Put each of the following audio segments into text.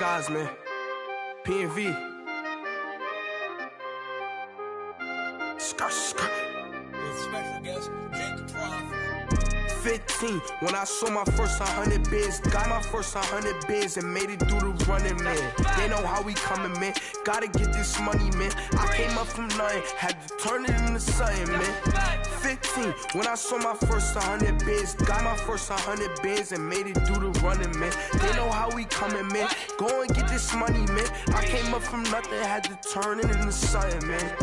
guys, man. P&V. Skirt. With special guest, Jake Prof. 15, when I saw my first 100 bids, got my first 100 bids and made it through the running, man. They know how we coming, man. Gotta get this money, man. I came up from nothing, had to turn it into something, man. 15, when I saw my first 100 bids, got my first 100 bids and made it through the running, man. They know how we coming, man. Go and get this money, man. I came up from nothing, had to turn it into something, man.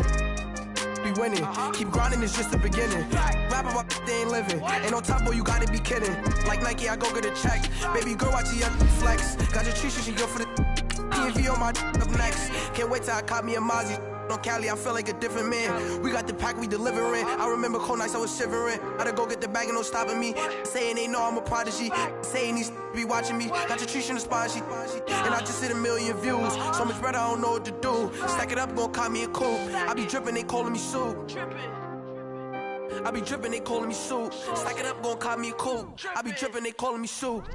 Be winning, keep grinding, it's just the beginning. Rap about they ain't living, ain't no top boy, you gotta be kidding. Like Nike, I go get a check. Baby girl, watch the young flex. Got your tree, she go for the P&V on my up next. Can't wait till I caught me a Mozzie. On Cali, I feel like a different man. We got the pack, we delivering. I remember cold nights, I was shivering. Gotta go get the bag and no stopping me. Saying they know I'm a prodigy. Saying these be watching me. Got your tree in the spot, and I just hit 1 million views. So much better, I don't know what to do. Stack it up, gon' call me a coupe. I be dripping, they calling me soup. I be dripping, they calling me soup. Stack it up, gon' call me a coupe. I be dripping, they calling me soup.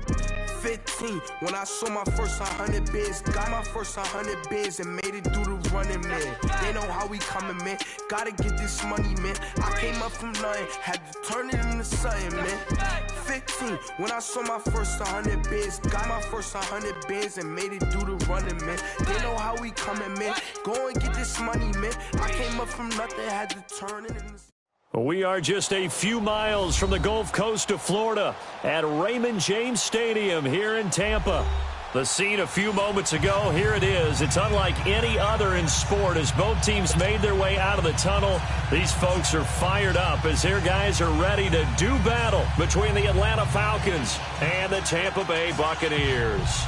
15, when I saw my first 100 bids, got my first 100 bids and made it through the running, man. They know how we coming, man. Gotta get this money, man. I came up from nothing, had to turn it into something, man. 15, when I saw my first 100 bids, got my first 100 bids and made it through the running, man. They know how we coming, man. Go and get this money, man. I came up from nothing, had to turn it into. We are just a few miles from the Gulf Coast of Florida at Raymond James Stadium here in Tampa. The scene a few moments ago, here it is. It's unlike any other in sport as both teams made their way out of the tunnel. These folks are fired up as their guys are ready to do battle between the Atlanta Falcons and the Tampa Bay Buccaneers.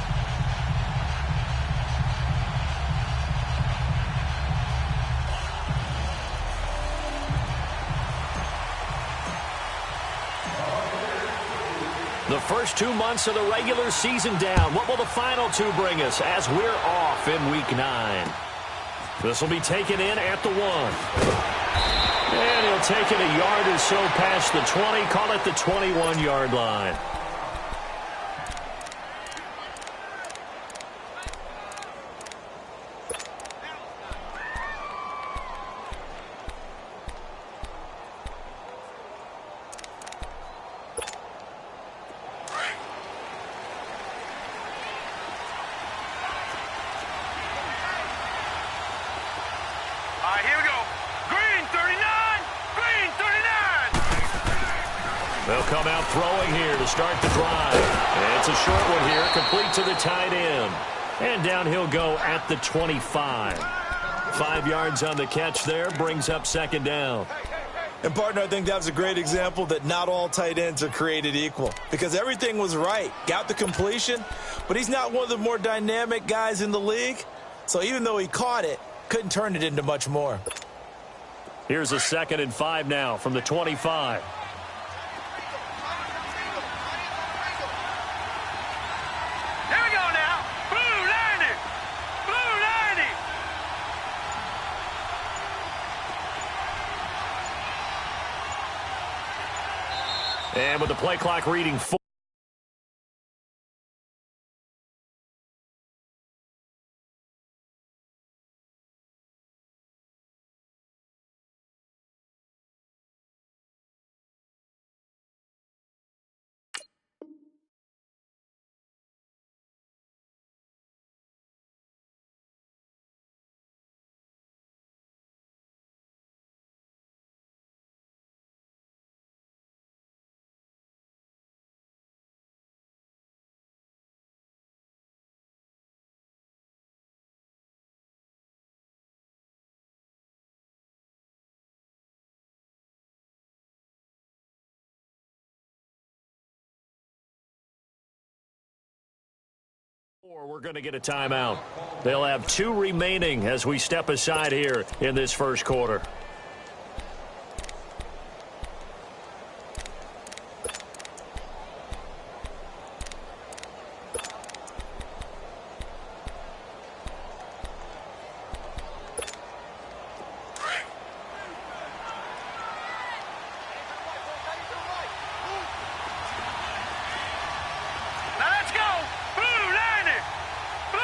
The first 2 months of the regular season down. What will the final 2 bring us as we're off in Week 9? This will be taken in at the 1. And he'll take it a yard or so past the 20. Call it the 21-yard line. They'll come out throwing here to start the drive. And it's a short one here, complete to the tight end. And down he'll go at the 25. 5 yards on the catch there, brings up second down. And, partner, I think that was a great example that not all tight ends are created equal. Because everything was right. Got the completion, but he's not one of the more dynamic guys in the league. So even though he caught it, couldn't turn it into much more. Here's a 2nd and 5 now from the 25. And with the play clock reading 4. We're going to get a timeout. They'll have 2 remaining as we step aside here in this first quarter. Let's go! Blue 90! Blue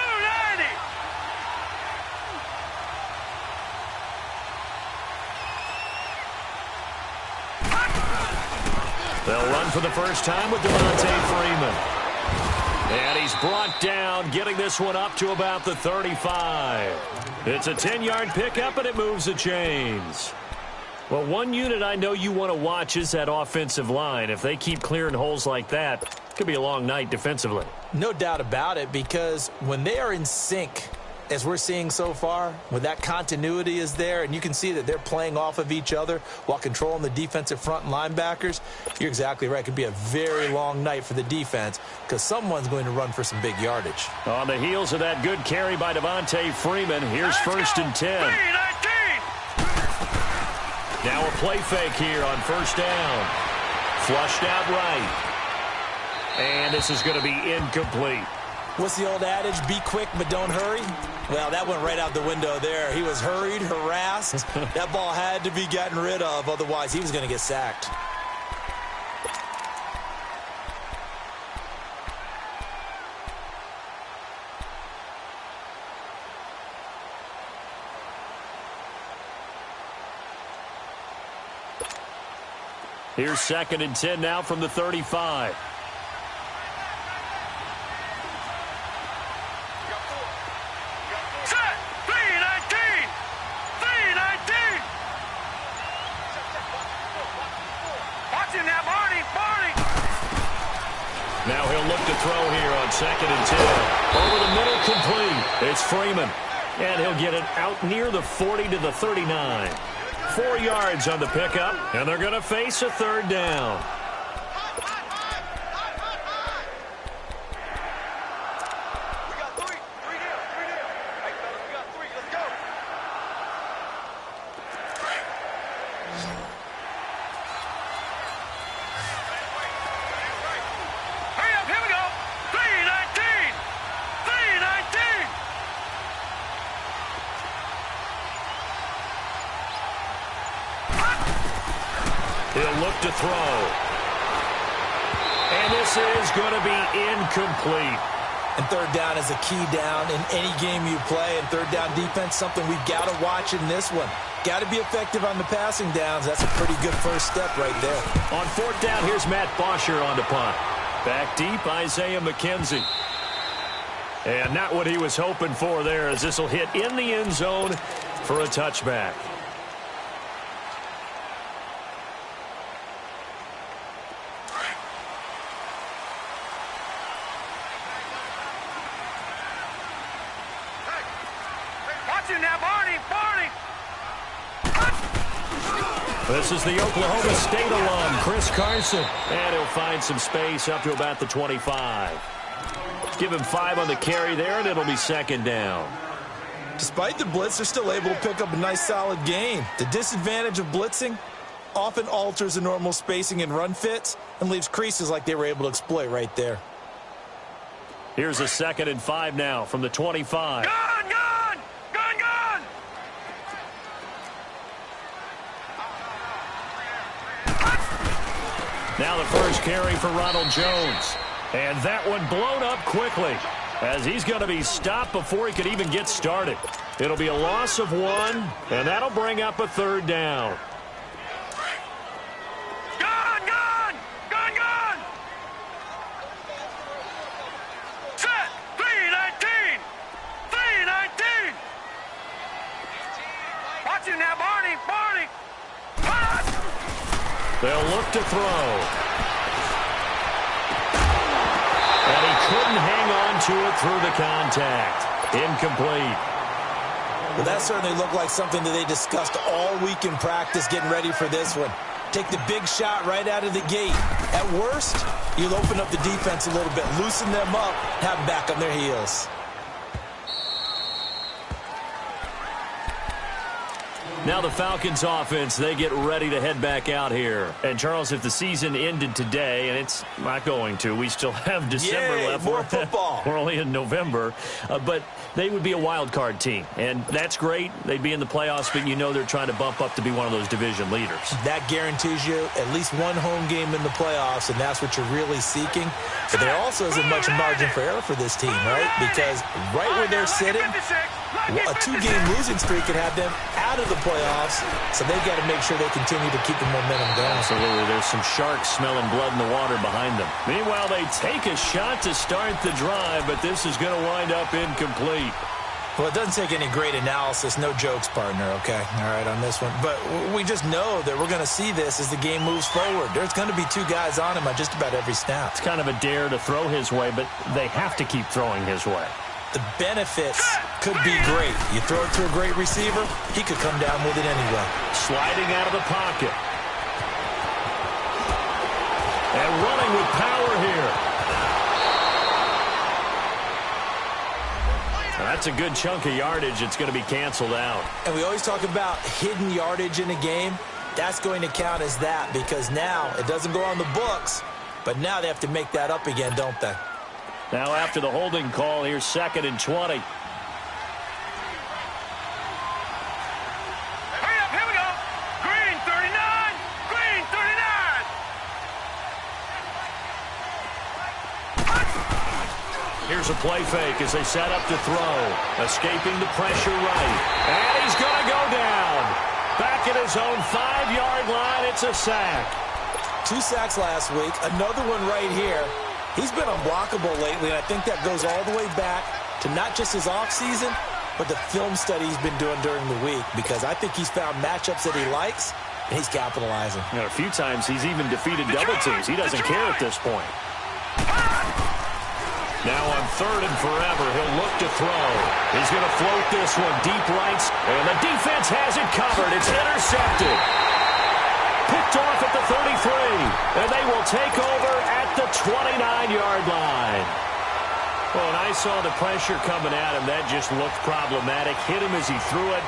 They'll run for the first time with Devontae Freeman. And he's brought down, getting this one up to about the 35. It's a 10-yard pickup, and it moves the chains. Well, one unit I know you want to watch is that offensive line. If they keep clearing holes like that, it could be a long night defensively. No doubt about it, because when they are in sync, as we're seeing so far, when that continuity is there, and you can see that they're playing off of each other while controlling the defensive front and linebackers, you're exactly right. It could be a very long night for the defense because someone's going to run for some big yardage. On the heels of that good carry by Devontae Freeman, here's first and 10. Now a play fake here on first down. Flushed out right. And this is going to be incomplete. What's the old adage? Be quick, but don't hurry. Well, that went right out the window there. He was hurried, harassed. That ball had to be gotten rid of. Otherwise, he was going to get sacked. Here's second and 10 now from the 35. Now he'll look to throw here on second and 10. Over the middle, complete. It's Freeman. And he'll get it out near the 40 to the 39. 4 yards on the pickup, and they're going to face a third down. He'll look to throw. And this is going to be incomplete. And third down is a key down in any game you play. And third down defense, something we've got to watch in this one. Got to be effective on the passing downs. That's a pretty good first step right there. On fourth down, here's Matt Bosher on the punt. Back deep, Isaiah McKenzie. And not what he was hoping for there, as this will hit in the end zone for a touchback. This is the Oklahoma State alum, Chris Carson. And he'll find some space up to about the 25. Give him 5 on the carry there, and it'll be second down. Despite the blitz, they're still able to pick up a nice, solid gain. The disadvantage of blitzing often alters the normal spacing and run fits and leaves creases like they were able to exploit right there. Here's a second and 5 now from the 25. Now the first carry for Ronald Jones. And that one blown up quickly as he's going to be stopped before he could even get started. It'll be a loss of 1, and that'll bring up a third down. Set, 319, 319. Watch him now, Barney. They'll look to throw. And he couldn't hang on to it through the contact. Incomplete. Well, that certainly looked like something that they discussed all week in practice getting ready for this one. Take the big shot right out of the gate. At worst, you'll open up the defense a little bit, loosen them up, have them back on their heels. Now the Falcons offense, they get ready to head back out here. And, Charles, if the season ended today, and it's not going to, we still have December left. More football. We're only in November. But they would be a wild card team. And that's great. They'd be in the playoffs, but you know they're trying to bump up to be one of those division leaders. That guarantees you at least one home game in the playoffs, and that's what you're really seeking. But there also isn't much margin for error for this team, right? Because right where they're sitting, a 2-game losing streak could have them out run of the playoffs, so they've got to make sure they continue to keep the momentum going. Absolutely. There's some sharks smelling blood in the water behind them. Meanwhile, they take a shot to start the drive, but this is going to wind up incomplete. Well, it doesn't take any great analysis. No jokes, partner, okay? All right, on this one. But we just know that we're going to see this as the game moves forward. There's going to be two guys on him on just about every snap. It's kind of a dare to throw his way, but they have to keep throwing his way. The benefits could be great. You throw it to a great receiver, he could come down with it anyway. Sliding out of the pocket. And running with power here. That's a good chunk of yardage. It's going to be canceled out. And we always talk about hidden yardage in a game. That's going to count as that because now it doesn't go on the books, but now they have to make that up again, don't they? Now after the holding call, here's 2nd and 20. Hurry up, here we go. Green 39. Green 39. Here's a play fake as they set up to throw. Escaping the pressure right. And he's going to go down. Back at his own 5-yard line. It's a sack. 2 sacks last week. Another one right here. He's been unblockable lately, and I think that goes all the way back to not just his offseason, but the film study he's been doing during the week, because I think he's found matchups that he likes, and he's capitalizing. And a few times he's even defeated double teams. He doesn't care at this point. Now on 3rd and forever, he'll look to throw. He's going to float this one deep right, and the defense has it covered. It's intercepted. Picked off at the 33, and they will take over at the 29-yard line. Well, when I saw the pressure coming at him, that just looked problematic. Hit him as he threw it,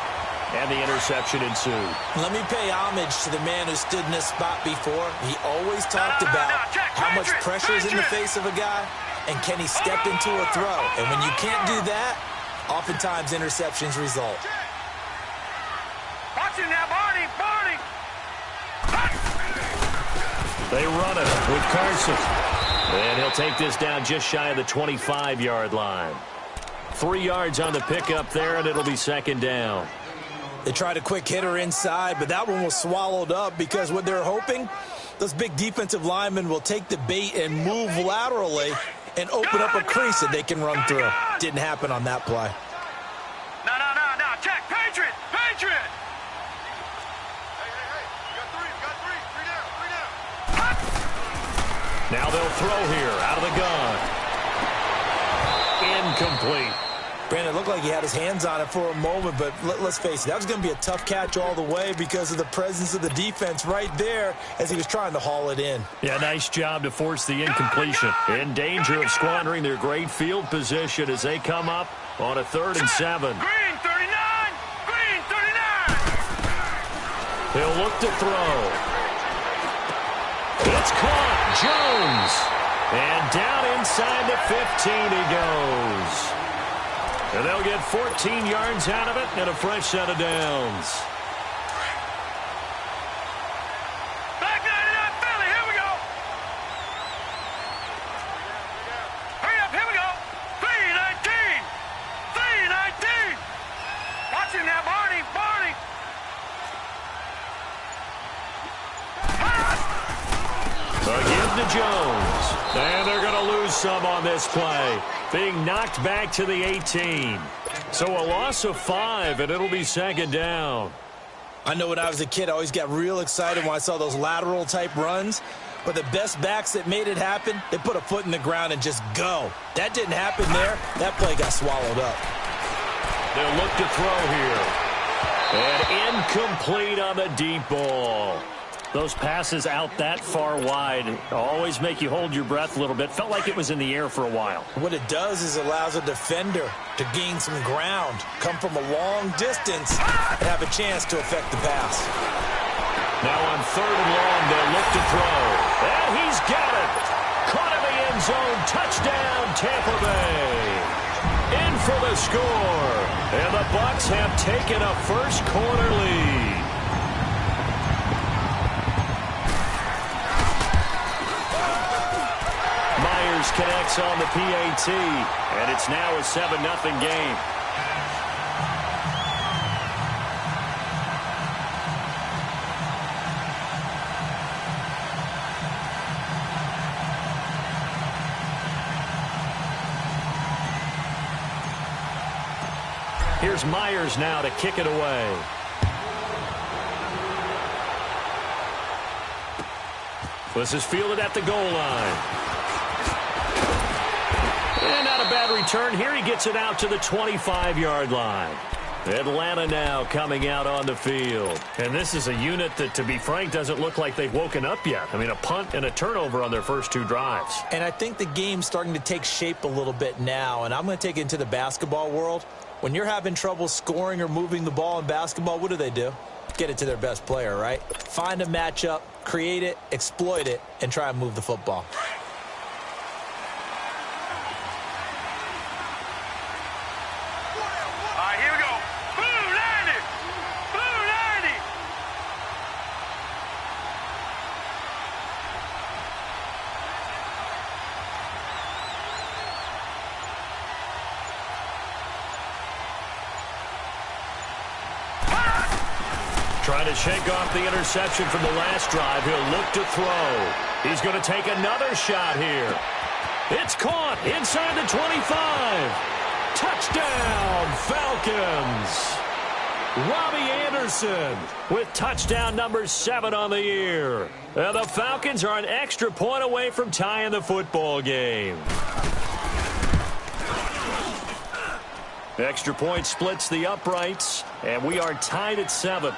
and the interception ensued. Let me pay homage to the man who stood in this spot before. He always talked about how much pressure is in the face of a guy, and can he step into a throw. And when you can't do that, oftentimes interceptions result. Watch it now, Barney. Barney. They run it with Carson. And he'll take this down just shy of the 25-yard line. 3 yards on the pickup there, and it'll be 2nd down. They tried a quick hitter inside, but that one was swallowed up because what they're hoping, those big defensive linemen will take the bait and move laterally and open up a crease that they can run through. Didn't happen on that play. No. Check. Patriot. Patriot. Now they'll throw here out of the gun. Incomplete. Brandon, it looked like he had his hands on it for a moment, but let's face it, that was going to be a tough catch all the way because of the presence of the defense right there as he was trying to haul it in. Yeah, nice job to force the incompletion. In danger of squandering their great field position as they come up on a 3rd and 7. Green 39. Green 39. He'll look to throw. It's caught. Jones. And down inside the 15 he goes. And they'll get 14 yards out of it and a fresh set of downs. Back 99 Philly. Here we go. Hurry up. Here we go. 319. 319. Watch it now, Barney. Barney. Again to Jones. And they're going to lose some on this play. Being knocked back to the 18. So a loss of 5, and it'll be 2nd down. I know when I was a kid, I always got real excited when I saw those lateral-type runs. But the best backs that made it happen, they put a foot in the ground and just go. That didn't happen there. That play got swallowed up. They'll look to throw here. And incomplete on the deep ball. Those passes out that far wide always make you hold your breath a little bit. Felt like it was in the air for a while. What it does is allows a defender to gain some ground, come from a long distance, and have a chance to affect the pass. Now on 3rd and long, they'll look to throw. And he's got it. Caught in the end zone. Touchdown, Tampa Bay. In for the score. And the Bucs have taken a first-quarter lead. Connects on the PAT, and it's now a 7-0 game. Here's Myers now to kick it away. This is fielded at the goal line. And not a bad return here. He gets it out to the 25-yard line. Atlanta now coming out on the field. And this is a unit that, to be frank, doesn't look like they've woken up yet. I mean, a punt and a turnover on their first 2 drives. And I think the game's starting to take shape a little bit now. And I'm going to take it into the basketball world. When you're having trouble scoring or moving the ball in basketball, what do? Get it to their best player, right? Find a matchup, create it, exploit it, and try and move the football. Trying to shake off the interception from the last drive. He'll look to throw. He's going to take another shot here. It's caught inside the 25. Touchdown, Falcons. Robbie Anderson with touchdown number 7 on the year. And the Falcons are an extra point away from tying the football game. Extra point splits the uprights, and we are tied at 7.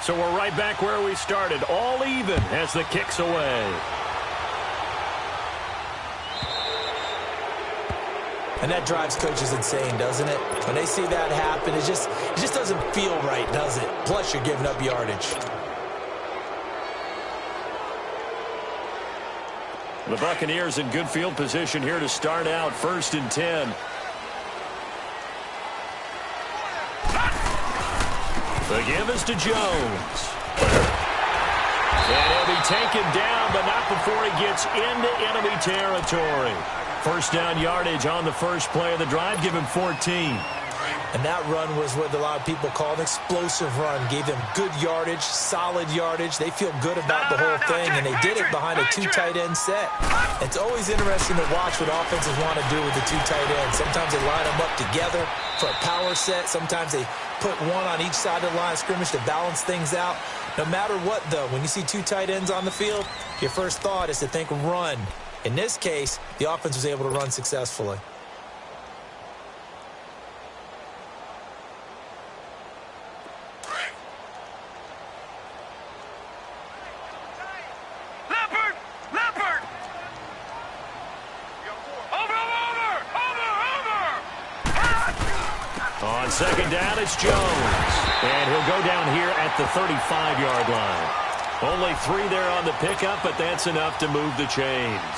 So we're right back where we started, all even as the kick's away. And that drives coaches insane, doesn't it? When they see that happen, it just doesn't feel right, does it? Plus, you're giving up yardage. The Buccaneers in good field position here to start out, 1st and 10. The give is to Jones. And he'll be taken down, but not before he gets into enemy territory. First down yardage on the first play of the drive, give him 14. And that run was what a lot of people call an explosive run. Gave them good yardage, solid yardage. They feel good about the whole thing, and they did it behind a 2 tight end set. It's always interesting to watch what offenses want to do with the 2 tight ends. Sometimes they line them up together for a power set. Sometimes they put one on each side of the line of scrimmage to balance things out. No matter what, though, when you see 2 tight ends on the field, your first thought is to think run. In this case, the offense was able to run successfully. On second down, it's Jones. And he'll go down here at the 35-yard line. Only 3 there on the pickup, but that's enough to move the chains.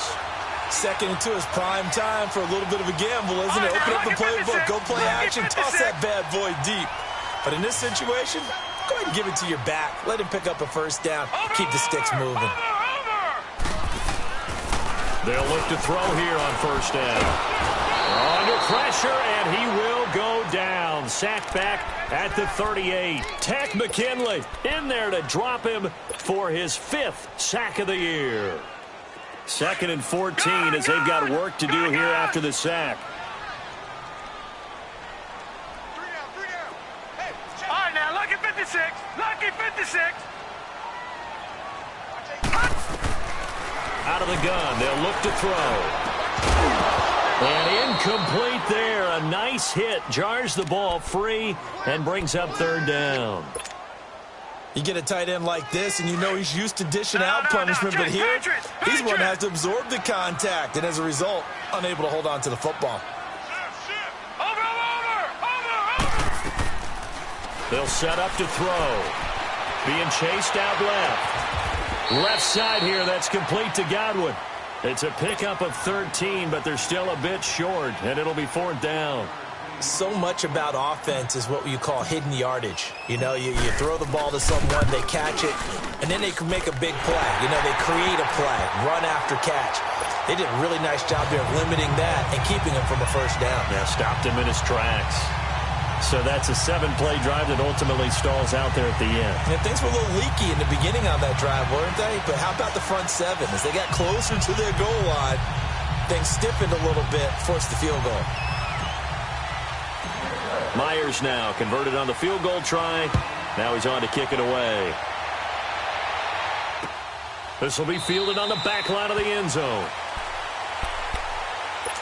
2nd and 2 is prime time for a little bit of a gamble, isn't it? Open up the playbook, go play action, toss that bad boy deep. But in this situation, go ahead and give it to your back. Let him pick up a first down. Keep the sticks moving. They'll look to throw here on first down. Under pressure, and he will go down. Sacked back at the 38. Tech McKinley in there to drop him for his 5th sack of the year. 2nd and 14 as they've got work to do here after the sack. All right, now, lucky 56. Lucky 56. Out of the gun, they'll look to throw. And incomplete there. A nice hit. Jars the ball free and brings up 3rd down. You get a tight end like this, and you know he's used to dishing out punishment, but here, he's one that has to absorb the contact, and as a result, unable to hold on to the football. They'll set up to throw. Being chased out left. Left side here, that's complete to Godwin. It's a pickup of 13, but they're still a bit short, and it'll be 4th down. So much about offense is what you call hidden yardage. You know, you throw the ball to someone, they catch it, and then they can make a big play. You know, they create a play, run after catch. They did a really nice job there of limiting that and keeping him from a 1st down. Yeah, stopped him in his tracks. So that's a 7-play drive that ultimately stalls out there at the end. And things were a little leaky in the beginning on that drive, weren't they? But how about the front 7? As they got closer to their goal line, things stiffened a little bit, forced the field goal. Myers now converted on the field goal try. Now he's on to kick it away. This will be fielded on the back line of the end zone.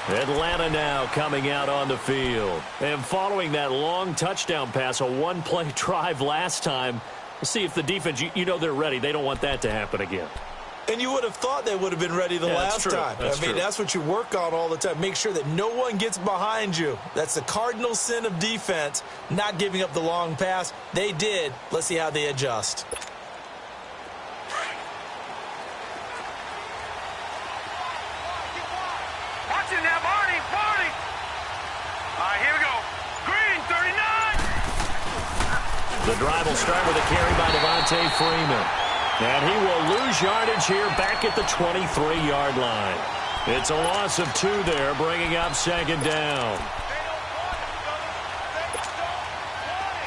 Atlanta now coming out on the field. And following that long touchdown pass, a 1-play drive last time, we'll see if the defense, you know they're ready. They don't want that to happen again. And you would have thought they would have been ready the last time. That's what you work on all the time. Make sure that no one gets behind you. That's the cardinal sin of defense, not giving up the long pass. They did. Let's see how they adjust. Watch it now, Barney. All right, here we go. Green, 39. The drive will start with a carry by Devontae Freeman. And he will lose yardage here back at the 23-yard line. It's a loss of 2 there, bringing up 2nd down.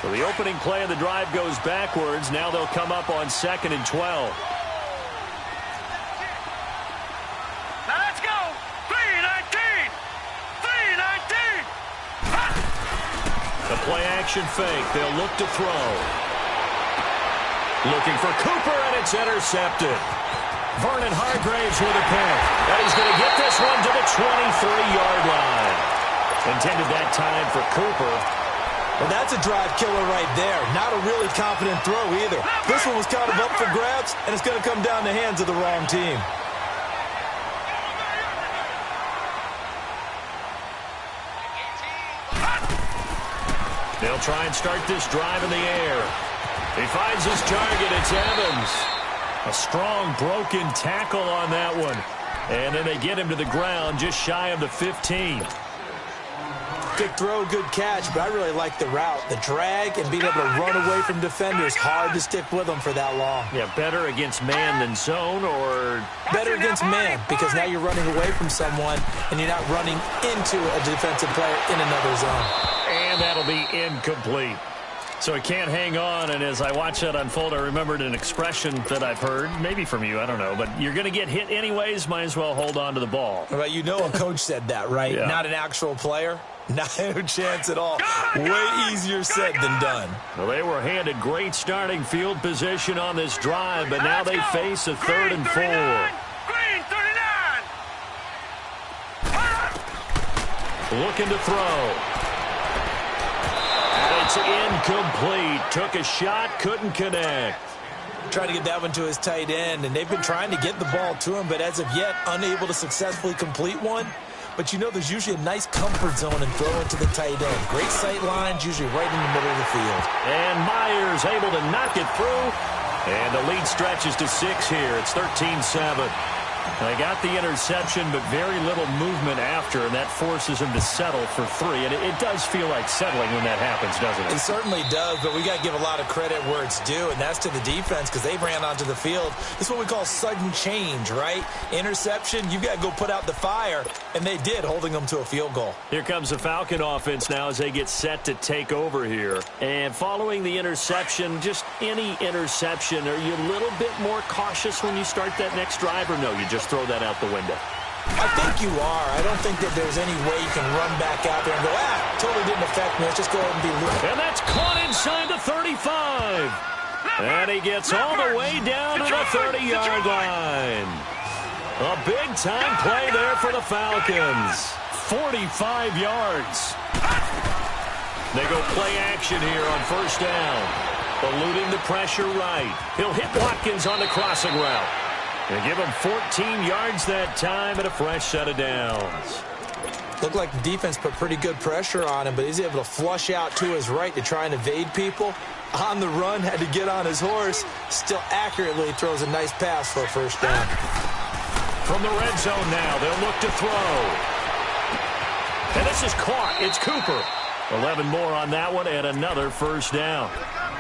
So the opening play of the drive goes backwards. Now they'll come up on 2nd and 12. Now let's go. 3-19. 3-19. The play action fake. They'll look to throw. Looking for Cooper, and it's intercepted. Vernon Hargraves with a pick. And he's going to get this one to the 23-yard line. Intended that time for Cooper. Well, that's a drive killer right there. Not a really confident throw either. This one was kind of up for grabs, and it's going to come down the hands of the wrong team. They'll try and start this drive in the air. He finds his target. It's Evans. A strong broken tackle on that one. And then they get him to the ground just shy of the 15. Good throw, good catch, but I really like the route. The drag and being able to run away from defenders. Hard to stick with them for that long. Yeah, better against man than zone, or better against man, because now you're running away from someone and you're not running into a defensive player in another zone. And that'll be incomplete. So he can't hang on, and as I watch that unfold, I remembered an expression that I've heard, maybe from you, I don't know, but you're going to get hit anyways, might as well hold on to the ball. Well, you know a coach said that, right? Yeah. Not an actual player. Not a chance at all. Way easier said than done. Well, they were handed great starting field position on this drive, but now they face a 3rd and 4. Green, 39. Looking to throw. It's incomplete. Took a shot, couldn't connect. Trying to get that one to his tight end, and they've been trying to get the ball to him, but as of yet, unable to successfully complete one. But you know there's usually a nice comfort zone and throw into the tight end. Great sight lines, usually right in the middle of the field. And Myers able to knock it through. And the lead stretches to 6 here. It's 13-7. They got the interception, but very little movement after, and that forces him to settle for 3. And it does feel like settling when that happens, doesn't it? It certainly does, but we got to give a lot of credit where it's due, and that's to the defense because they ran onto the field. This is what we call sudden change, right? Interception, you've got to go put out the fire, and they did, holding them to a field goal. Here comes the Falcon offense now as they get set to take over here. And following the interception, just any interception, are you a little bit more cautious when you start that next drive, or no, you just throw that out the window? I think you are. I don't think that there's any way you can run back out there and go, totally didn't affect me. Let's just go ahead and be loose. And that's caught inside the 35. And he gets all the way down to the 30-yard line. A big-time play there for the Falcons. 45 yards. They go play action here on 1st down. Eluding the pressure right. He'll hit Watkins on the crossing route. They give him 14 yards that time and a fresh set of downs. Looked like the defense put pretty good pressure on him, but he's able to flush out to his right to try and evade people. On the run, had to get on his horse. Still accurately throws a nice pass for a 1st down. From the red zone now, they'll look to throw. And this is caught. It's Cooper. 11 more on that one and another first down.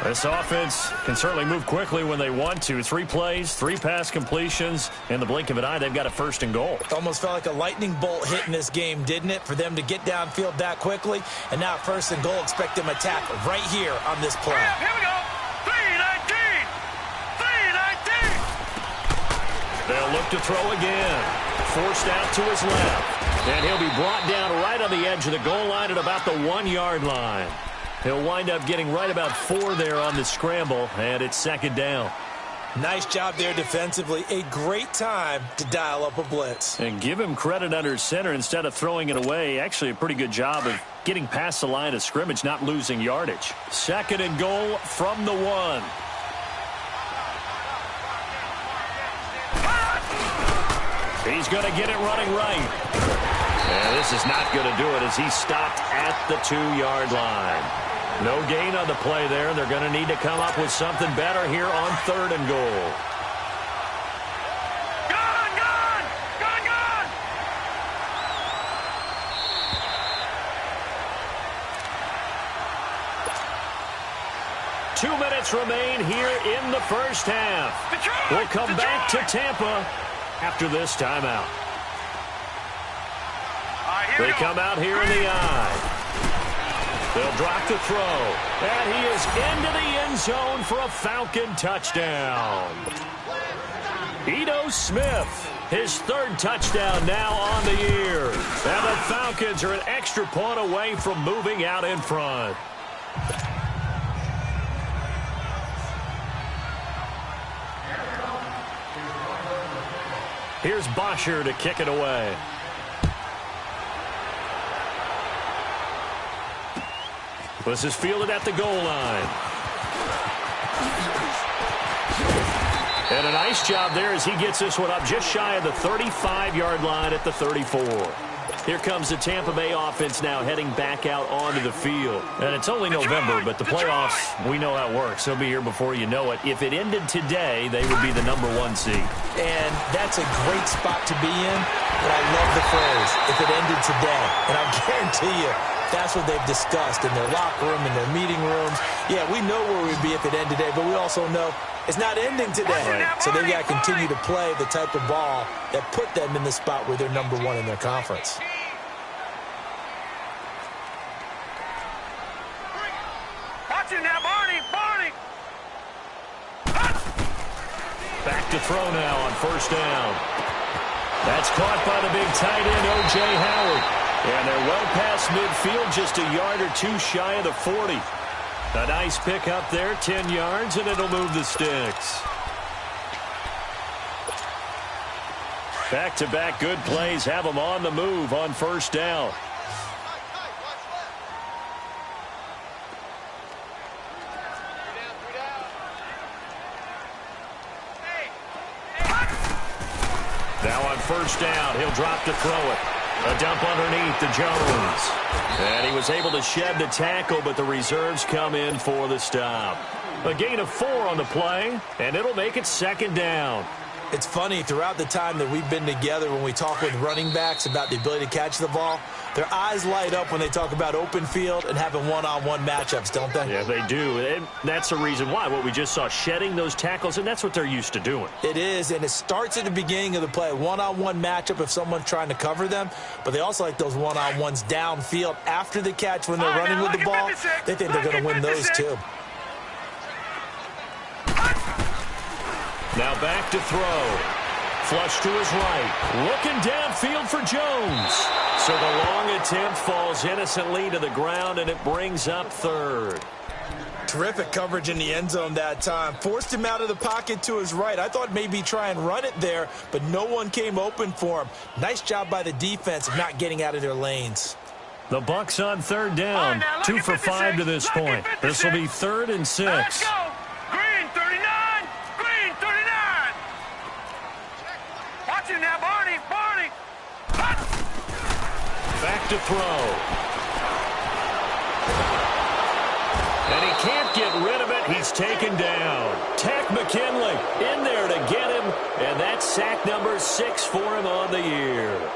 This offense can certainly move quickly when they want to. 3 plays, 3 pass completions. In the blink of an eye, they've got a first and goal. It almost felt like a lightning bolt hit in this game, didn't it? For them to get downfield that quickly. And now first and goal, expect them to attack right here on this play. Here we go. 319. 319. They'll look to throw again. Forced out to his left. And he'll be brought down right on the edge of the goal line at about the 1-yard line. He'll wind up getting right about 4 there on the scramble, and it's second down. Nice job there defensively. A great time to dial up a blitz. And give him credit under center instead of throwing it away. Actually, a pretty good job of getting past the line of scrimmage, not losing yardage. Second and goal from the 1. He's going to get it running right. And this is not going to do it as he stopped at the 2-yard line. No gain on the play there. They're going to need to come up with something better here on 3rd and goal. Gone, gone, gone, gone. 2 minutes remain here in the first half. We'll come back to Tampa after this timeout. They come out here in the eye. They'll drop the throw. And he is into the end zone for a Falcon touchdown. Ito Smith, his 3rd touchdown now on the year. And the Falcons are an extra point away from moving out in front. Here's Bosher to kick it away. This is fielded at the goal line. And a nice job there as he gets this one up just shy of the 35-yard line at the 34. Here comes the Tampa Bay offense now heading back out onto the field. And it's only November, but the playoffs, we know how it works. They'll be here before you know it. If it ended today, they would be the #1 seed. And that's a great spot to be in. But I love the phrase, if it ended today. And I'll guarantee you, that's what they've discussed in their locker room, in their meeting rooms. Yeah, we know where we'd be if it ended today, but we also know it's not ending today. Right. So they've got to continue to play the type of ball that put them in the spot where they're #1 in their conference. Watch it now, Barney, Barney. Back to throw now on first down. That's caught by the big tight end, O.J. Howard. And they're well past midfield, just a yard or 2 shy of the 40. A nice pick up there, 10 yards, and it'll move the sticks. Back-to-back good plays have them on the move on first down. Now on first down, he'll drop to throw it. A dump underneath to Jones. And he was able to shed the tackle, but the reserves come in for the stop. A gain of 4 on the play, and it'll make it second down. It's funny, throughout the time that we've been together, when we talk with running backs about the ability to catch the ball, their eyes light up when they talk about open field and having one-on-one matchups, don't they? Yeah, they do. And that's the reason why. What we just saw, shedding those tackles, and that's what they're used to doing. It is, and it starts at the beginning of the play. One-on-one matchup if someone's trying to cover them, but they also like those one-on-ones downfield after the catch when they're running with the ball. They think they're going to win those too. Now back to throw. Flush to his right. Looking downfield for Jones. So the long attempt falls innocently to the ground, and it brings up 3rd. Terrific coverage in the end zone that time. Forced him out of the pocket to his right. I thought maybe try and run it there, but no one came open for him. Nice job by the defense of not getting out of their lanes. The Bucs on 3rd down. 2 for 5 to this point. This will be 3rd and 6. Let's go. Green 39. Green 39. Watch it now, Barney, Barney. Back to throw. And he can't get rid of it. He's taken down. Tech McKinley in there to get him, and that's sack number 6 for him on the year.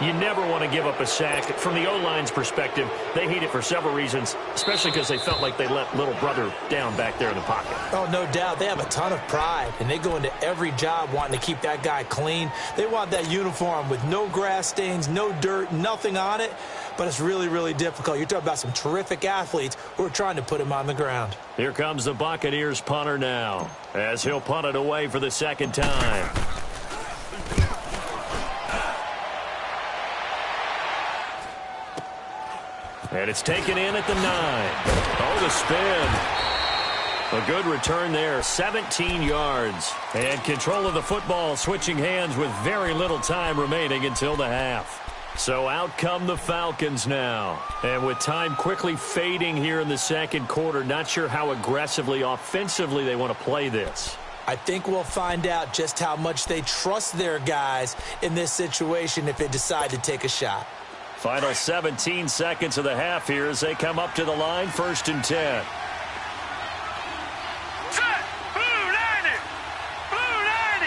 You never want to give up a sack. From the O-line's perspective, they hate it for several reasons, especially because they felt like they let little brother down back there in the pocket. Oh, no doubt. They have a ton of pride, and they go into every job wanting to keep that guy clean. They want that uniform with no grass stains, no dirt, nothing on it, but it's really, really difficult. You're talking about some terrific athletes who are trying to put him on the ground. Here comes the Buccaneers punter now, as he'll punt it away for the second time. And it's taken in at the 9. Oh, the spin. A good return there, 17 yards. And control of the football switching hands with very little time remaining until the half. So out come the Falcons now. And with time quickly fading here in the second quarter, not sure how aggressively, offensively they want to play this. I think we'll find out just how much they trust their guys in this situation if they decide to take a shot. Final 17 seconds of the half here as they come up to the line, 1st and 10. Set! Blue 90! Blue 90!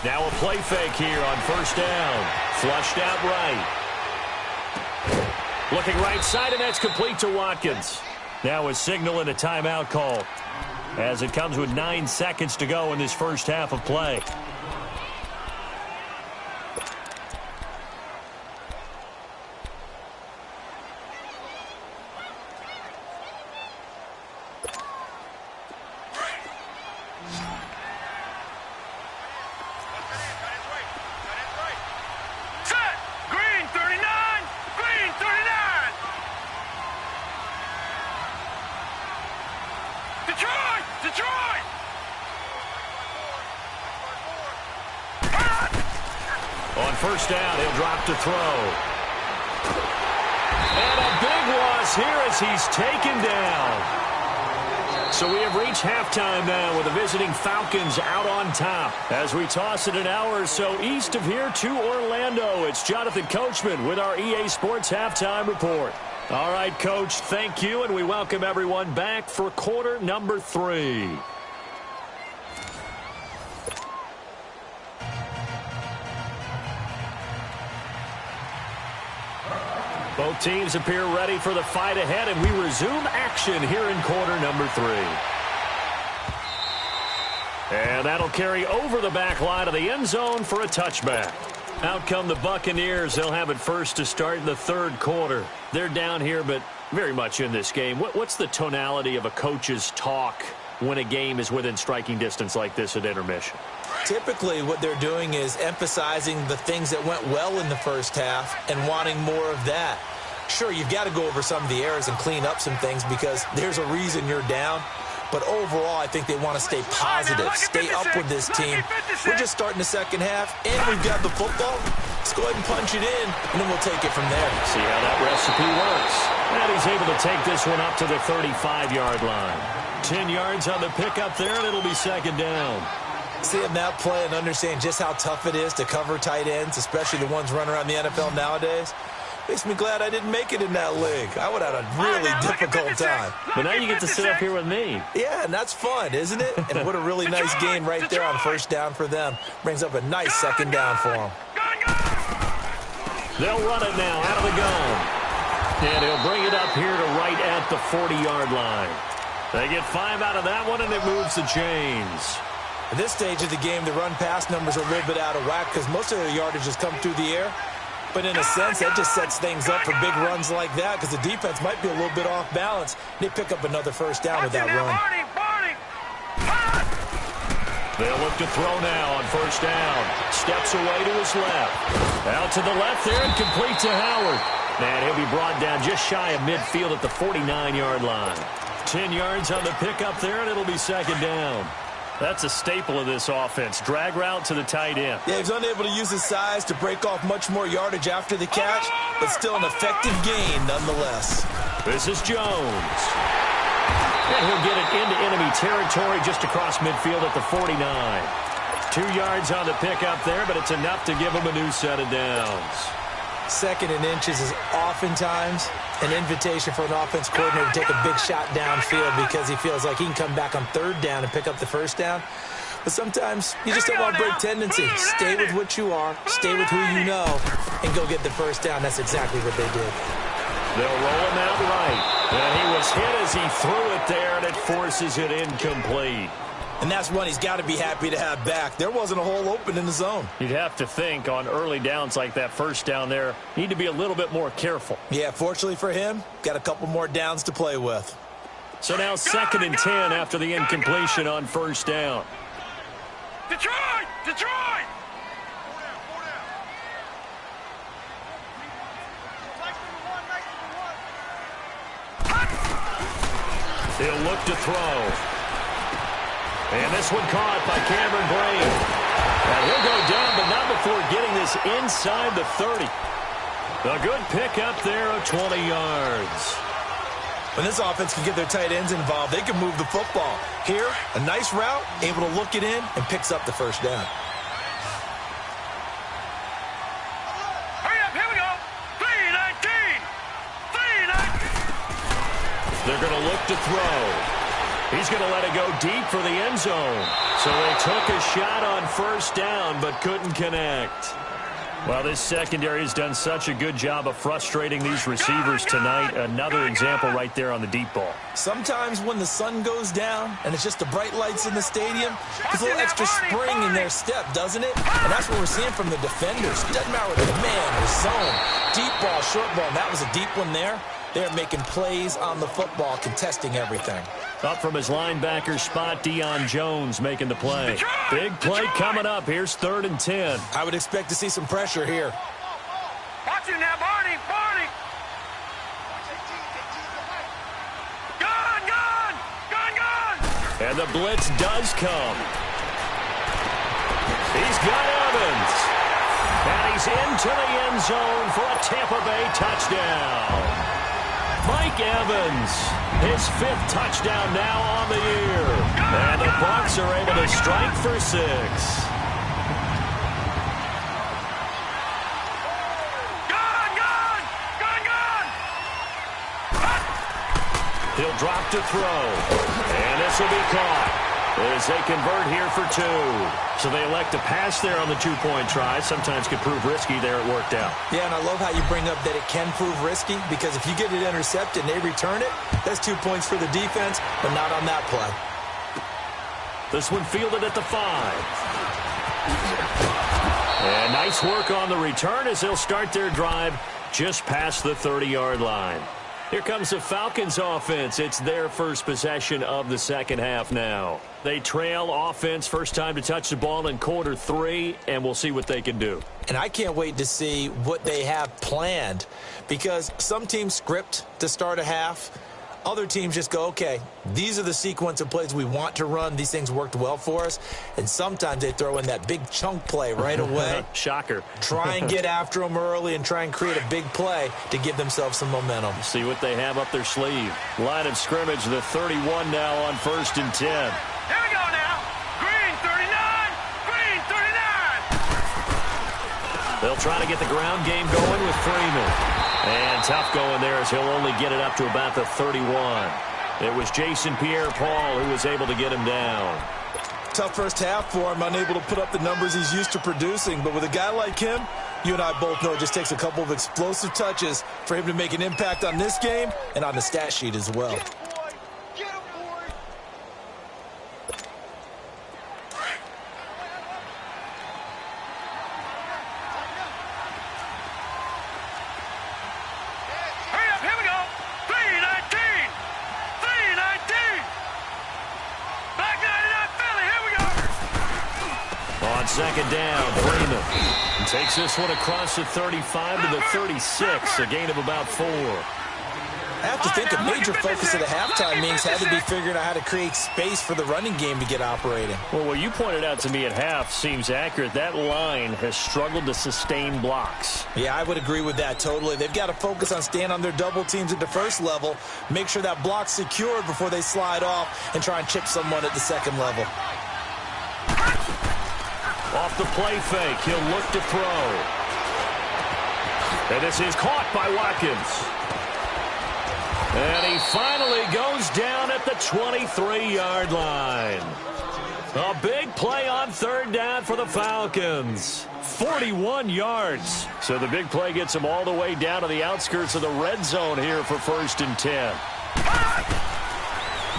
Now a play fake here on 1st down. Flushed out right. Looking right side, and that's complete to Watkins. Now a signal and a timeout call, as it comes with 9 seconds to go in this first half of play. Set! Green 39! Green 39! Detroit! Detroit! On 1st down, he'll drop to throw. And a big loss here as he's taken down. So we have reached halftime now with the visiting Falcons out on top. As we toss it an hour or so east of here to Orlando, it's Jonathan Coachman with our EA Sports Halftime Report. All right, Coach, thank you, and we welcome everyone back for quarter number 3. Both teams appear ready for the fight ahead, and we resume action here in quarter number 3. And that'll carry over the back line of the end zone for a touchback. Out come the Buccaneers. They'll have it first to start in the 3rd quarter. They're down here, but very much in this game. What's the tonality of a coach's talk when a game is within striking distance like this at intermission? Typically, what they're doing is emphasizing the things that went well in the first half and wanting more of that. Sure, you've got to go over some of the errors and clean up some things because there's a reason you're down. But overall, I think they want to stay positive, stay up with this team. We're just starting the second half, and we've got the football. Let's go ahead and punch it in, and then we'll take it from there. See how that recipe works. And he's able to take this one up to the 35-yard line. 10 yards on the pickup there, and it'll be 2nd down. Seeing that play and understand just how tough it is to cover tight ends, especially the ones running around the NFL nowadays, makes me glad I didn't make it in that league. I would have had a really difficult time. But now you get to sit up here with me. Yeah, and that's fun, isn't it? And what a really nice game right there on 1st down for them. Brings up a nice 2nd down for them. They'll run it now out of the gun. And he'll bring it up here to right at the 40-yard line. They get 5 out of that one, and it moves the chains. At this stage of the game, the run-pass numbers are a little bit out of whack because most of their yardage has come through the air. But in a sense, that just sets things up for big runs like that because the defense might be a little bit off balance. They pick up another 1st down with that run. They'll look to throw now on 1st down. Steps away to his left. Out to the left there and complete to Howard. And he'll be brought down just shy of midfield at the 49-yard line. 10 yards on the pickup there, and it'll be 2nd down. That's a staple of this offense. Drag route to the tight end. Yeah, he's unable to use his size to break off much more yardage after the catch, but still an effective gain nonetheless. This is Jones. And he'll get it into enemy territory just across midfield at the 49. 2 yards on the pickup there, but it's enough to give him a new set of downs. 2nd and inches is oftentimes an invitation for an offense coordinator to take a big shot downfield because he feels like he can come back on 3rd down and pick up the 1st down. But sometimes you just don't want to break tendency. Stay with what you are, stay with who you know, and go get the 1st down. That's exactly what they did. They'll roll him out right. And he was hit as he threw it there, and it forces it incomplete. And that's one he's got to be happy to have back. There wasn't a hole open in the zone. You'd have to think on early downs like that 1st down there, need to be a little bit more careful. Yeah, fortunately for him, got a couple more downs to play with. So now 2nd and 10 after the incompletion on 1st down. Detroit! Detroit! He'll look to throw. And this one caught by Cameron Brain. And he'll go down, but not before getting this inside the 30. A good pickup there of 20 yards. When this offense can get their tight ends involved, they can move the football. Here, a nice route, able to look it in, and picks up the 1st down. Hurry up, here we go. 3-19. 3-19. They're going to look to throw. He's going to let it go deep for the end zone. So they took a shot on 1st down, but couldn't connect. Well, this secondary has done such a good job of frustrating these receivers tonight. Another example right there on the deep ball. Sometimes when the sun goes down and it's just the bright lights in the stadium, there's a little extra spring in their step, doesn't it? And that's what we're seeing from the defenders. Doesn't matter whether man or zone, deep ball, short ball. And that was a deep one there. They're making plays on the football, contesting everything. Up from his linebacker spot, Deion Jones making the play. Big play coming up. Here's 3rd and 10. I would expect to see some pressure here. Watch him now, Barney. Barney. Gun, gun, gun, gun. And the blitz does come. He's got Evans. And he's into the end zone for a Tampa Bay touchdown. Mike Evans, his 5th touchdown now on the year. And the Bucs are able to strike for 6. Gun, gun, gun, gun. He'll drop to throw. And this will be caught as they convert here for 2. So they elect to pass there on the 2-point try. Sometimes could prove risky. There it worked out. Yeah, and I love how you bring up that it can prove risky, because if you get it intercepted and they return it, that's 2 points for the defense, but not on that play. This one fielded at the 5. And nice work on the return as they'll start their drive just past the 30-yard line. Here comes the Falcons offense. It's their first possession of the 2nd half now. They trail offense, first time to touch the ball in quarter 3, and we'll see what they can do. And I can't wait to see what they have planned, because some teams script to start a half. Other teams just go, okay, these are the sequence of plays we want to run. These things worked well for us. And sometimes they throw in that big chunk play right away. Shocker. Try and get after them early and try and create a big play to give themselves some momentum. See what they have up their sleeve. Line of scrimmage, the 31 now on 1st and 10. Here we go now. Green 39. Green 39. They'll try to get the ground game going with Freeman. And tough going there as he'll only get it up to about the 31. It was Jason Pierre-Paul who was able to get him down. Tough first half for him, unable to put up the numbers he's used to producing. But with a guy like him, you and I both know it just takes a couple of explosive touches for him to make an impact on this game and on the stat sheet as well. Second down, Freeman takes this one across the 35 to the 36, a gain of about 4. I have to think a major focus of the halftime means had to be figuring out how to create space for the running game to get operating. Well, what you pointed out to me at half seems accurate. That line has struggled to sustain blocks. Yeah, I would agree with that totally. They've got to focus on staying on their double teams at the first level, make sure that block's secured before they slide off and try and chip someone at the second level. Off the play fake, he'll look to throw. And this is caught by Watkins. And he finally goes down at the 23-yard line. A big play on third down for the Falcons. 41 yards. So the big play gets them all the way down to the outskirts of the red zone here for 1st and 10.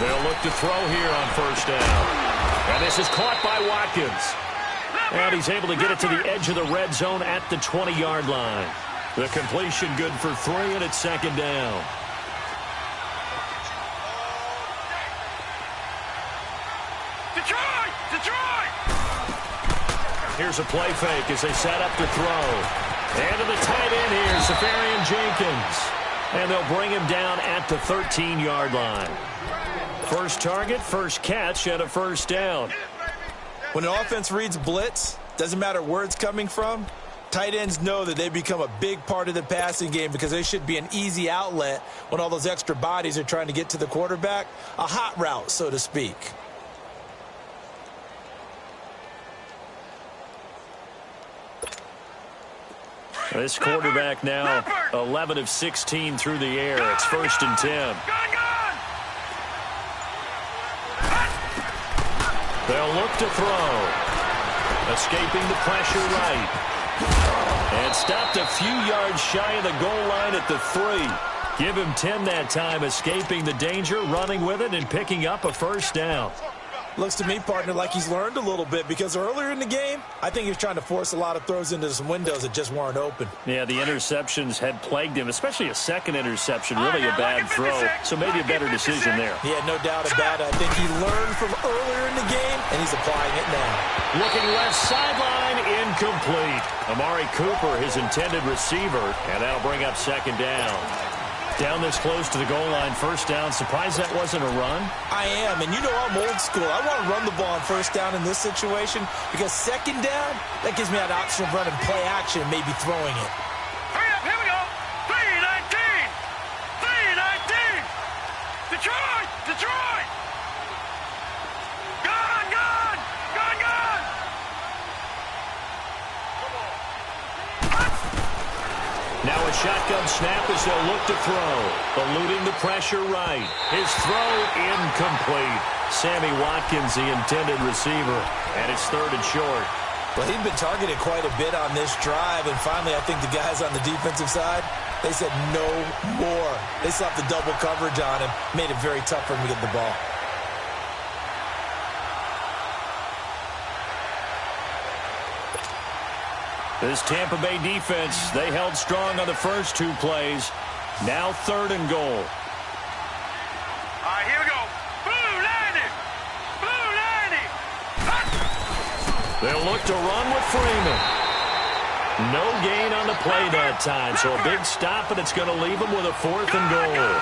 They'll look to throw here on first down. And this is caught by Watkins. And he's able to get it to the edge of the red zone at the 20-yard line. The completion good for 3, and it's 2nd down. Here's a play fake as they set up to throw. And to the tight end here, Safarian Jenkins. And they'll bring him down at the 13-yard line. First target, first catch, and a 1st down. When an offense reads blitz, doesn't matter where it's coming from, tight ends know that they become a big part of the passing game because they should be an easy outlet when all those extra bodies are trying to get to the quarterback. A hot route, so to speak. This quarterback now 11 of 16 through the air. It's 1st and 10. They'll look to throw. Escaping the pressure right. And stopped a few yards shy of the goal line at the 3. Give him 10 that time, escaping the danger, running with it, and picking up a 1st down. Looks to me, partner, like he's learned a little bit because earlier in the game, I think he was trying to force a lot of throws into some windows that just weren't open. Yeah, the interceptions had plagued him, especially a second interception, really a bad throw. So maybe a better decision there. Yeah, no doubt about it. I think he learned from earlier in the game, and he's applying it now. Looking left sideline, incomplete. Amari Cooper, his intended receiver, and that'll bring up 2nd down. Down this close to the goal line, 1st down. Surprised that wasn't a run? I am, and you know I'm old school. I want to run the ball on 1st down in this situation because 2nd down, that gives me that option of running play action and maybe throwing it. Hurry up, here we go. 3-19. 3-19. Detroit! Detroit! Gone, gone! Gone, gone! Now a shotgun snap as they'll look to throw. Eluding the pressure right. His throw incomplete. Sammy Watkins, the intended receiver. And it's 3rd and short. Well, he'd been targeted quite a bit on this drive, and finally I think the guys on the defensive side, they said no more. They slapped the double coverage on him, made it very tough for him to get the ball. This Tampa Bay defense, they held strong on the first 2 plays. Now 3rd and goal. All right, here we go. Blue 90. Blue 90. They'll look to run with Freeman. No gain on the play that time, so a big stop, and it's going to leave them with a 4th and goal.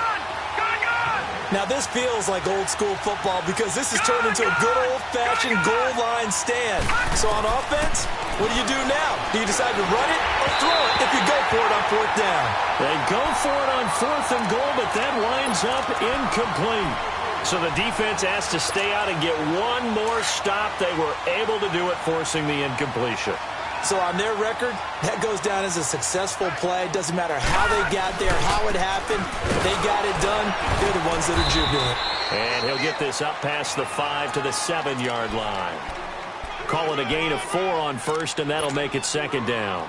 Now, this feels like old-school football because this has turned into a good old-fashioned goal line stand. So on offense, what do you do now? Do you decide to run it or throw it if you go for it on 4th down? They go for it on 4th and goal, but that winds up incomplete. So the defense has to stay out and get one more stop. They were able to do it, forcing the incompletion. So on their record, that goes down as a successful play. Doesn't matter how they got there, how it happened. They got it done. They're the ones that are jubilant. And he'll get this up past the 5 to the 7-yard line. Call it a gain of 4 on 1st, and that'll make it 2nd down.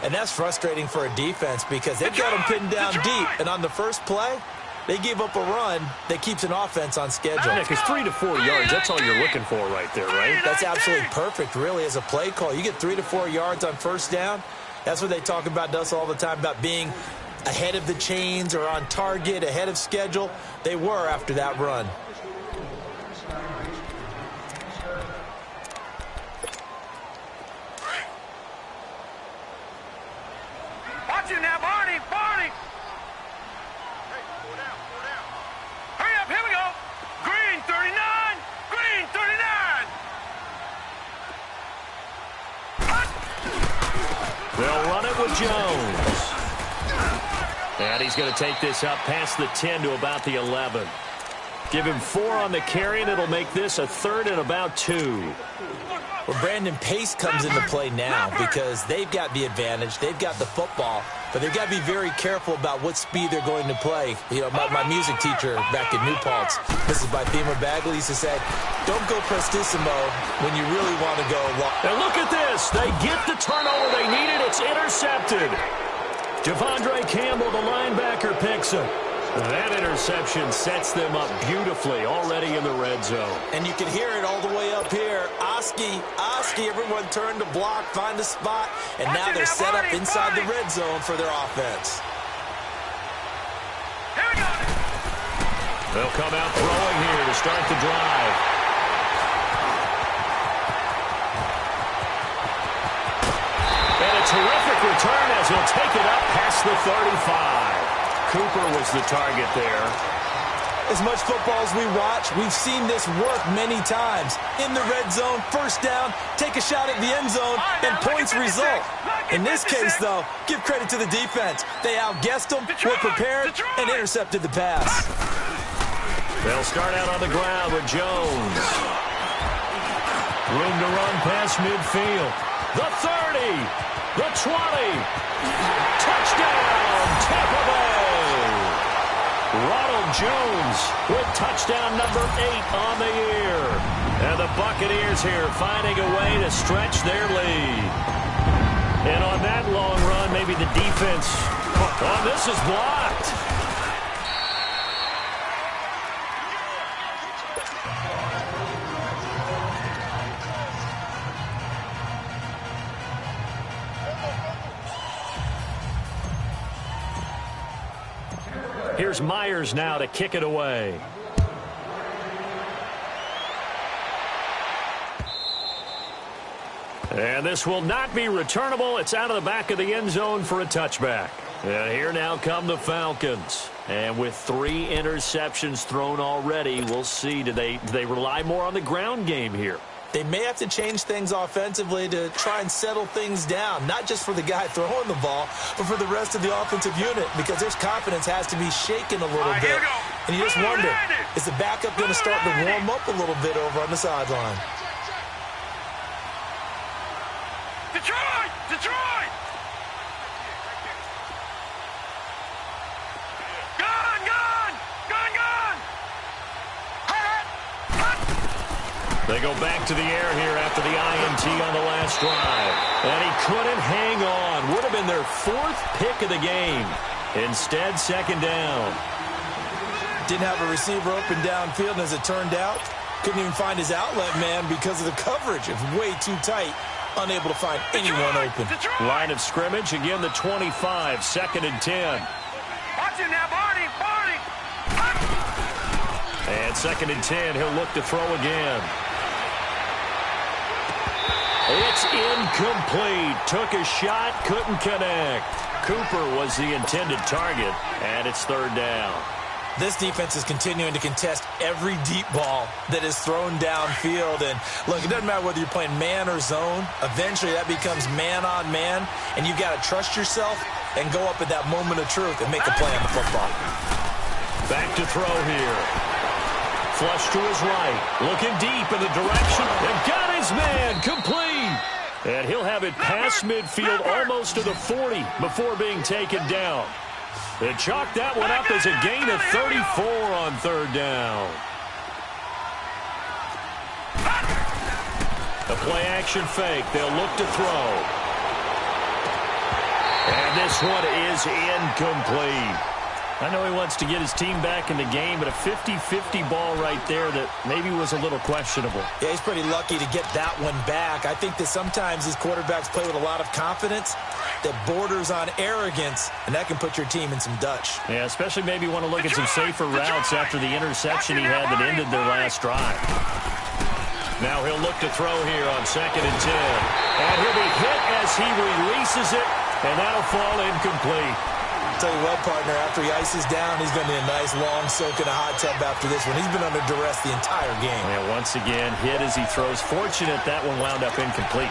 And that's frustrating for a defense because they've got them pinned down deep. And on the first play, they gave up a run that keeps an offense on schedule. Yeah, because 3 to 4 yards, that's all you're looking for right there, right? That's absolutely perfect, really, as a play call. You get 3 to 4 yards on 1st down. That's what they talk about to us all the time, about being ahead of the chains or on target, ahead of schedule. They were after that run. Watch it now, Barney! Barney! Hurry up, here we go! Green 39! Green 39! They'll run it with Jones. And he's going to take this up past the 10 to about the 11. Give him 4 on the carry, and it'll make this a 3rd and about 2. Well, Brandon, pace comes into play now because they've got the advantage. They've got the football, but they've got to be very careful about what speed they're going to play. You know, my music teacher back in New Paltz, Mrs. Bythema Bagley, used to say, don't go prestissimo when you really want to go long. And look at this. They get the turnover they needed. It's intercepted. Javondre Campbell, the linebacker, picks it. That interception sets them up beautifully already in the red zone. And you can hear it all the way up here. Oski, everyone turned to block, find a spot, and now they're set up inside the red zone for their offense. They'll come out throwing here to start the drive. And a terrific return as he'll take it up past the 35. Cooper was the target there. As much football as we watch, we've seen this work many times. In the red zone, first down, take a shot at the end zone, and points result. In this case, though, give credit to the defense. They outguessed them, were prepared, and intercepted the pass. They'll start out on the ground with Jones. Room to run past midfield. The 30, the 20. Touchdown, Tampa Bay. Ronald Jones with touchdown number 8 on the year. And the Buccaneers here finding a way to stretch their lead. And on that long run, maybe the defense. Oh, this is blocked. Here's Myers now to kick it away. And this will not be returnable. It's out of the back of the end zone for a touchback. And here now come the Falcons. And with 3 interceptions thrown already, we'll see. Do they rely more on the ground game here? They may have to change things offensively to try and settle things down, not just for the guy throwing the ball, but for the rest of the offensive unit, because their confidence has to be shaken a little bit. And you just wonder, is the backup going to start to warm up a little bit over on the sideline? Detroit! Detroit! Gone! Gone! Gone! Gone! They go back to the air here after the INT on the last drive. And he couldn't hang on. Would have been their 4th pick of the game. Instead, 2nd down. Didn't have a receiver open downfield, and as it turned out, couldn't even find his outlet man because of the coverage. It was way too tight. Unable to find anyone open. Line of scrimmage, again the 25, 2nd and 10. Watch it now, Barney! Barney! And 2nd and 10, he'll look to throw again. It's incomplete. Took a shot, couldn't connect. Cooper was the intended target, and it's 3rd down. This defense is continuing to contest every deep ball that is thrown downfield. And, look, it doesn't matter whether you're playing man or zone. Eventually, that becomes man on man, and you've got to trust yourself and go up at that moment of truth and make a play on the football. Back to throw here. Flush to his right. Looking deep in the direction. And got his man complete. And he'll have it past midfield almost to the 40 before being taken down. They chalked that one up as a gain of 34 on 3rd down. The play-action fake. They'll look to throw. And this one is incomplete. I know he wants to get his team back in the game, but a 50-50 ball right there that maybe was a little questionable. Yeah, he's pretty lucky to get that one back. I think that sometimes these quarterbacks play with a lot of confidence that borders on arrogance, and that can put your team in some Dutch. Yeah, especially maybe want to look at some safer routes after the interception he had that ended their last drive. Now he'll look to throw here on 2nd and 10. And he'll be hit as he releases it, and that'll fall incomplete. Tell you what, partner, after he ices down, he's going to need a nice long soak in a hot tub after this one. He's been under duress the entire game. And once again, hit as he throws. Fortunate that one wound up incomplete.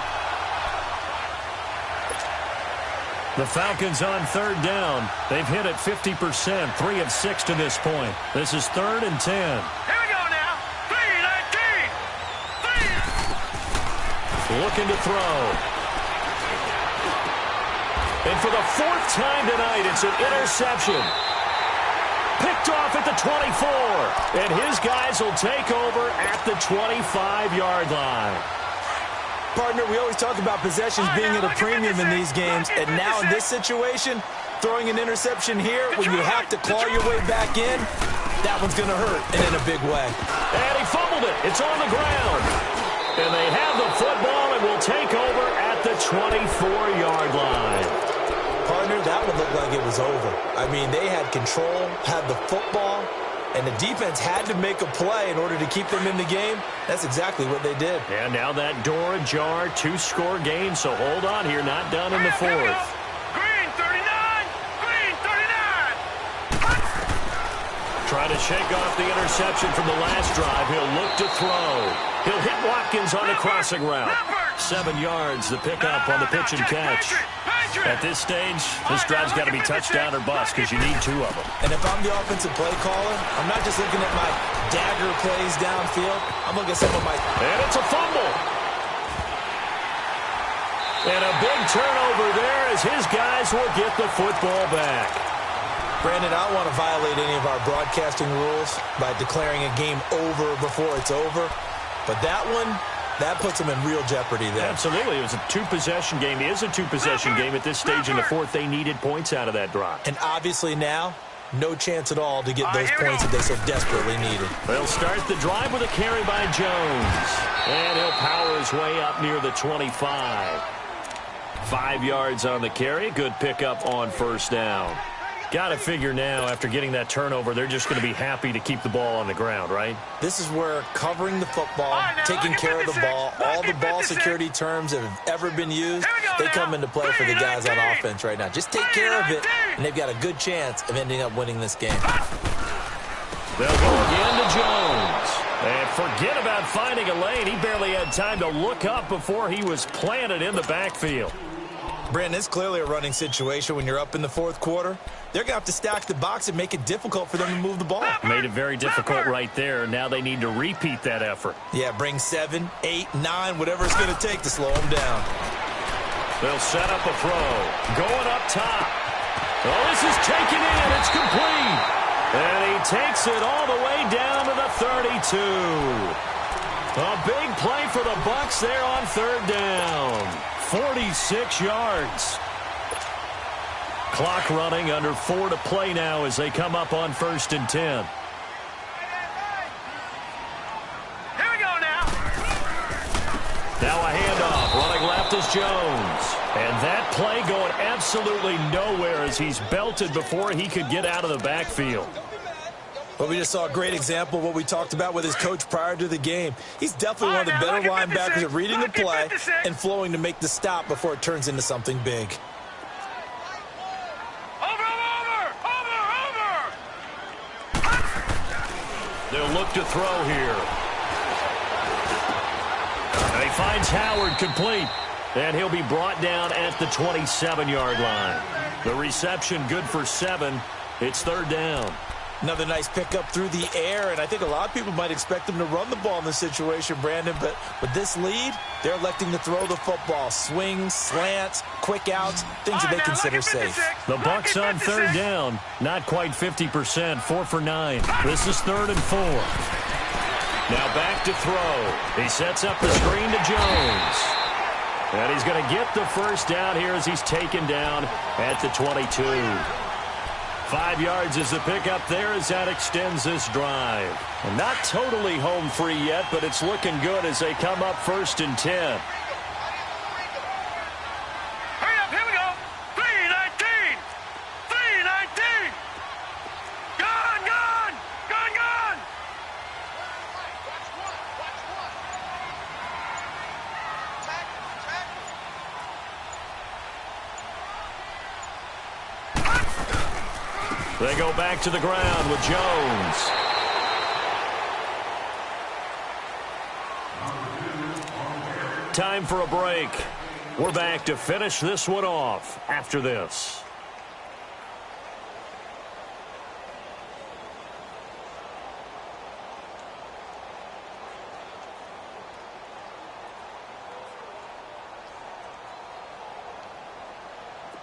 The Falcons on third down. They've hit it 50%, 3 of 6 to this point. This is 3rd and 10. Here we go now. 3-19. Looking to throw. And for the 4th time tonight, it's an interception. Picked off at the 24. And his guys will take over at the 25-yard line. Partner, we always talk about possessions being at a premium in these games, and now in this situation, throwing an interception here when you have to claw your way back in, that one's going to hurt, and in a big way. And he fumbled it. It's on the ground. And they have the football and will take over at the 24-yard line. Partner, that one looked like it was over. I mean, they had control, had the football, and the defense had to make a play in order to keep them in the game. That's exactly what they did. And now that door ajar, 2-score game, so hold on here, not done in the 4th. Green 39, Green 39. Trying to shake off the interception from the last drive. He'll look to throw. He'll hit Watkins on the crossing route. 7 yards, the pickup on the pitch and catch. At this stage, this drive's got to be touchdown or bust because you need 2 of them. And if I'm the offensive play caller, I'm not just looking at my dagger plays downfield. I'm looking at some of my... And it's a fumble. And a big turnover there as his guys will get the football back. Brandon, I don't want to violate any of our broadcasting rules by declaring a game over before it's over. But that one, that puts them in real jeopardy there. Absolutely. It was a 2-possession game. It is a 2-possession game at this stage in the 4th. They needed points out of that drive. And obviously now, no chance at all to get those points that they so desperately needed. They'll start the drive with a carry by Jones. And he'll power his way up near the 25. 5 yards on the carry. Good pickup on 1st down. Got to figure now, after getting that turnover, they're just going to be happy to keep the ball on the ground, right? This is where covering the football, taking care of the ball, all the ball security terms that have ever been used, they come into play for the guys on offense right now. Just take care of it, and they've got a good chance of ending up winning this game. They'll go again to Jones. And forget about finding a lane. He barely had time to look up before he was planted in the backfield. Brandon, it's clearly a running situation when you're up in the 4th quarter. They're going to have to stack the box and make it difficult for them to move the ball. Made it very difficult right there. Now they need to repeat that effort. Yeah, bring 7, 8, 9, whatever it's going to take to slow them down. They'll set up a throw. Going up top. Oh, this is taken in. It's complete. And he takes it all the way down to the 32. A big play for the Bucs there on 3rd down. 46 yards. Clock running, under 4 to play now as they come up on 1st and 10. Here we go now. Now a handoff. Running left is Jones. And that play going absolutely nowhere as he's belted before he could get out of the backfield. But we just saw a great example of what we talked about with his coach prior to the game. He's definitely one of the better linebackers at reading the play and flowing to make the stop before it turns into something big. They'll look to throw here. And he finds Howard complete. And he'll be brought down at the 27-yard line. The reception good for 7. It's 3rd down. Another nice pickup through the air, and I think a lot of people might expect them to run the ball in this situation, Brandon, but with this lead, they're electing to throw the football. Swings, slants, quick outs, things that they consider safe. The Bucs on 3rd down, not quite 50%, 4 for 9. This is 3rd and 4. Now back to throw. He sets up the screen to Jones. And he's going to get the 1st down here as he's taken down at the 22. 5 yards is the pickup there as that extends this drive. And not totally home free yet, but it's looking good as they come up 1st and 10. Hurry up, here we go. 3-19. 3-19. Gone, gone. Gone, gone. They go back to the ground with Jones. Time for a break. We're back to finish this one off after this.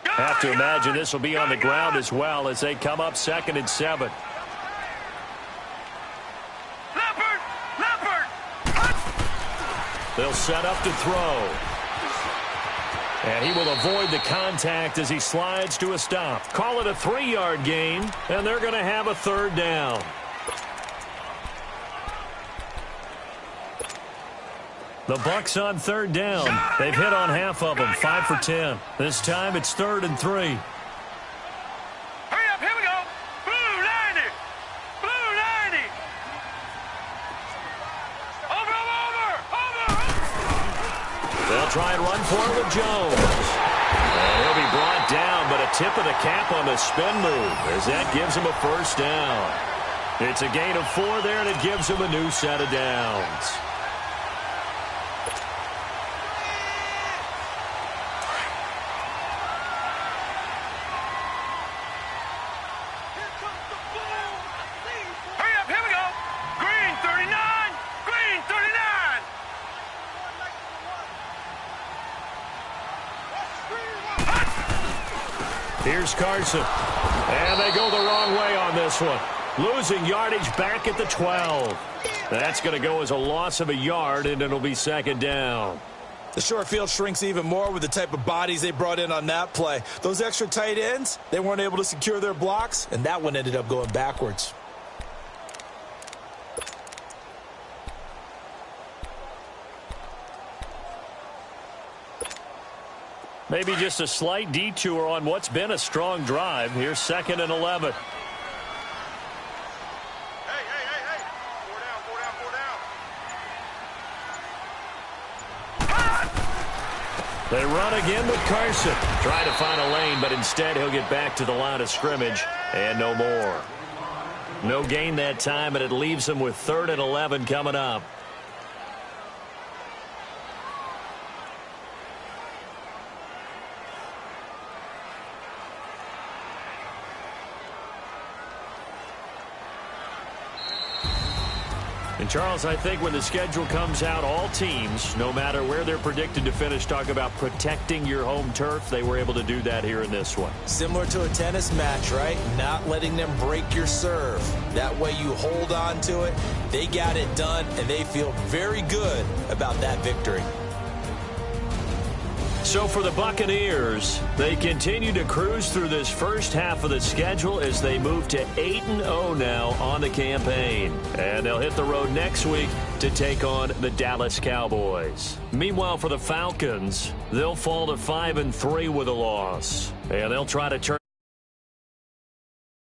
Have to imagine this will be on the ground as well as they come up 2nd and 7. They'll set up to throw. And he will avoid the contact as he slides to a stop. Call it a 3-yard gain, and they're going to have a 3rd down. The Bucs on 3rd down. They've hit on half of them, 5 for 10. This time it's 3rd and 3. Hurry up, here we go. Blue 90. Blue 90. Over. They'll try and run for it with Jones. And he'll be brought down, but a tip of the cap on the spin move as that gives him a 1st down. It's a gain of 4 there, and it gives him a new set of downs. Here's Carson. And they go the wrong way on this one. Losing yardage back at the 12. That's going to go as a loss of a yard, and it'll be 2nd down. The short field shrinks even more with the type of bodies they brought in on that play. Those extra tight ends, they weren't able to secure their blocks, and that one ended up going backwards. Maybe just a slight detour on what's been a strong drive. Here's 2nd and 11. Hey. 4 down. They run again with Carson. Trying to find a lane, but instead he'll get back to the line of scrimmage and no more. No gain that time, and it leaves him with 3rd and 11 coming up. And, Charles, I think when the schedule comes out, all teams, no matter where they're predicted to finish, talk about protecting your home turf. They were able to do that here in this one. Similar to a tennis match, right? Not letting them break your serve. That way you hold on to it. They got it done, and they feel very good about that victory. So for the Buccaneers, they continue to cruise through this first half of the schedule as they move to 8-0 now on the campaign. And they'll hit the road next week to take on the Dallas Cowboys. Meanwhile, for the Falcons, they'll fall to 5-3 with a loss. And they'll try to turn